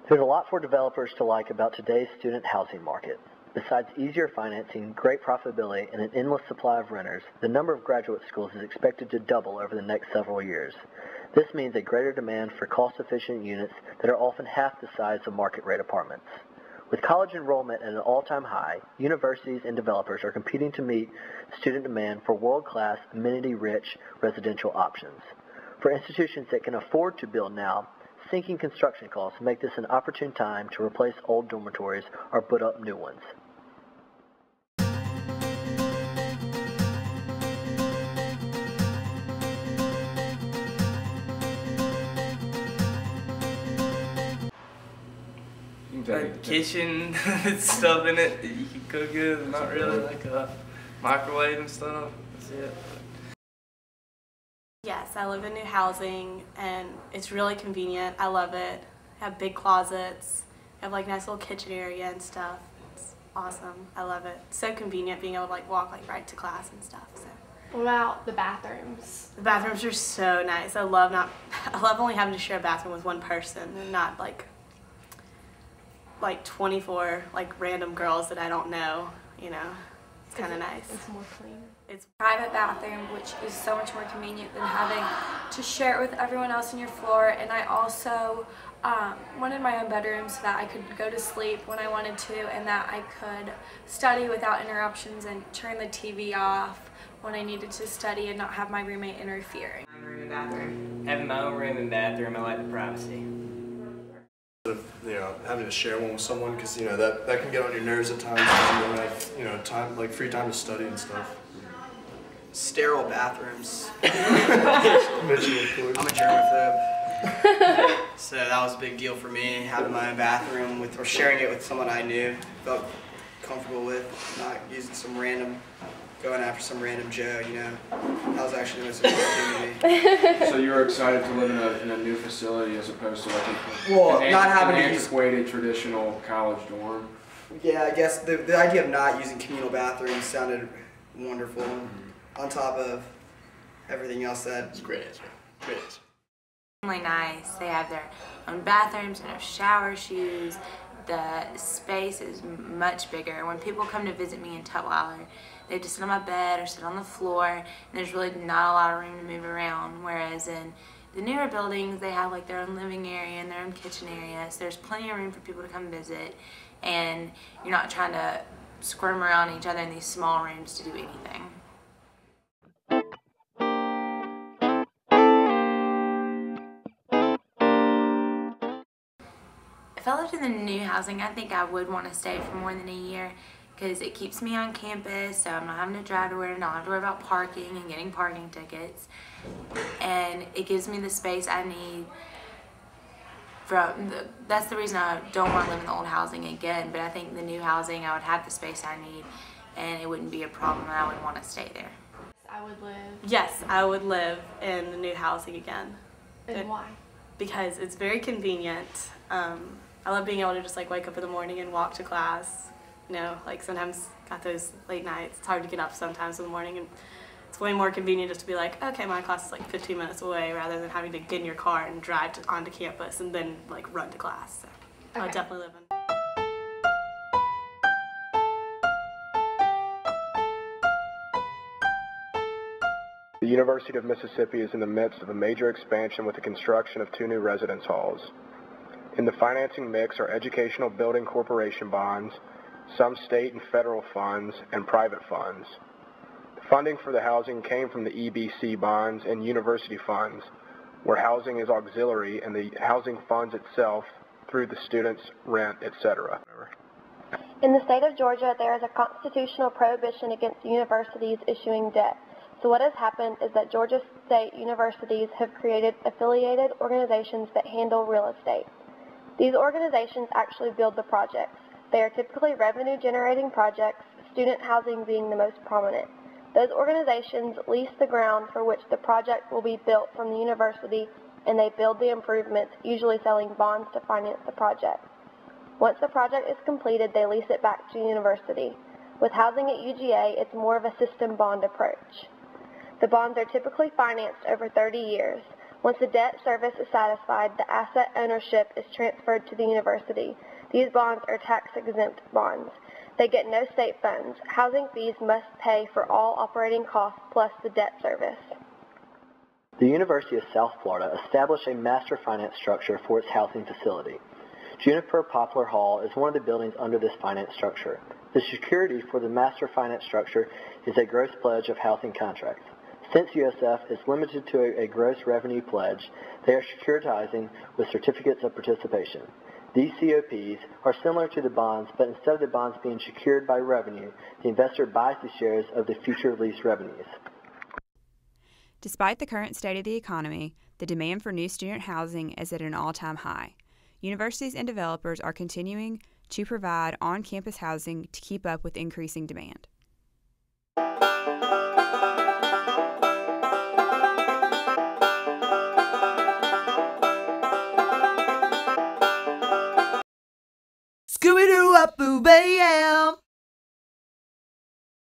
There's a lot for developers to like about today's student housing market. Besides easier financing, great profitability, and an endless supply of renters, the number of graduate schools is expected to double over the next several years. This means a greater demand for cost-efficient units that are often half the size of market-rate apartments. With college enrollment at an all-time high, universities and developers are competing to meet student demand for world-class, amenity-rich residential options. For institutions that can afford to build now, sinking construction costs make this an opportune time to replace old dormitories or put up new ones. Like kitchen stuff in it that you can cook in, not really like a microwave and stuff. That's it. Yes, I live in new housing and it's really convenient. I love it. I have big closets. I have like nice little kitchen area and stuff. It's awesome. I love it. It's so convenient being able to like walk like right to class and stuff. So. What about the bathrooms? The bathrooms are so nice. I love only having to share a bathroom with one person and not like 24 like random girls that I don't know, you know. It's kind of nice. It's more clean. It's private bathroom, which is so much more convenient than having to share it with everyone else on your floor. And I also wanted my own bedroom so that I could go to sleep when I wanted to and that I could study without interruptions and turn the TV off when I needed to study and not have my roommate interfering. Room and bathroom. Having my own room and bathroom, I like the privacy. Having to share one with someone, because that can get on your nerves at times because you don't have time, like free time to study and stuff. Sterile bathrooms. Mitchell, of course. I'm a germaphobe, so that was a big deal for me, having my own bathroom or sharing it with someone I knew, felt comfortable with, not going after some random Joe. That was actually the most important thing to me. So you were excited to live in a new facility as opposed to like an antiquated traditional college dorm? Yeah, I guess the idea of not using communal bathrooms sounded wonderful. On top of everything else that's great. Really nice. They have their own bathrooms and shower shoes. The space is much bigger. When people come to visit me in Tutwiler, they just sit on my bed or sit on the floor, and there's really not a lot of room to move around. Whereas in the newer buildings, they have like their own living area and their own kitchen area, so there's plenty of room for people to come visit, and you're not trying to squirm around each other in these small rooms to do anything. If I lived in the new housing, I think I would want to stay for more than a year because it keeps me on campus, so I'm not having to drive to work, not have to worry about parking and getting parking tickets. And it gives me the space I need. That's the reason I don't want to live in the old housing again, but I think the new housing, I would have the space I need and it wouldn't be a problem and I would want to stay there. I would live. Yes, I would live in the new housing again. And why? Because it's very convenient. I love being able to just like wake up in the morning and walk to class. Like sometimes got those late nights. It's hard to get up sometimes in the morning, and it's way more convenient just to be like, okay, my class is like 15 minutes away, rather than having to get in your car and drive onto campus and then like run to class. So okay. I would definitely live in. The University of Mississippi is in the midst of a major expansion with the construction of 2 new residence halls. In the financing mix are educational building corporation bonds, some state and federal funds, and private funds. The funding for the housing came from the EBC bonds and university funds, where housing is auxiliary and the housing funds itself through the students' rent, etc. In the state of Georgia, there is a constitutional prohibition against universities issuing debt. So what has happened is that Georgia state universities have created affiliated organizations that handle real estate. These organizations actually build the projects. They are typically revenue-generating projects, student housing being the most prominent. Those organizations lease the ground for which the project will be built from the university, and they build the improvements, usually selling bonds to finance the project. Once the project is completed, they lease it back to the university. With housing at UGA, it's more of a system bond approach. The bonds are typically financed over 30 years. Once the debt service is satisfied, the asset ownership is transferred to the university. These bonds are tax-exempt bonds. They get no state funds. Housing fees must pay for all operating costs plus the debt service. The University of South Florida established a master finance structure for its housing facility. Juniper Poplar Hall is one of the buildings under this finance structure. The security for the master finance structure is a gross pledge of housing contracts. Since USF is limited to a gross revenue pledge, they are securitizing with certificates of participation. These COPs are similar to the bonds, but instead of the bonds being secured by revenue, the investor buys the shares of the future lease revenues. Despite the current state of the economy, the demand for new student housing is at an all-time high. Universities and developers are continuing to provide on-campus housing to keep up with increasing demand. Scooby-Doo-up-boo-bam!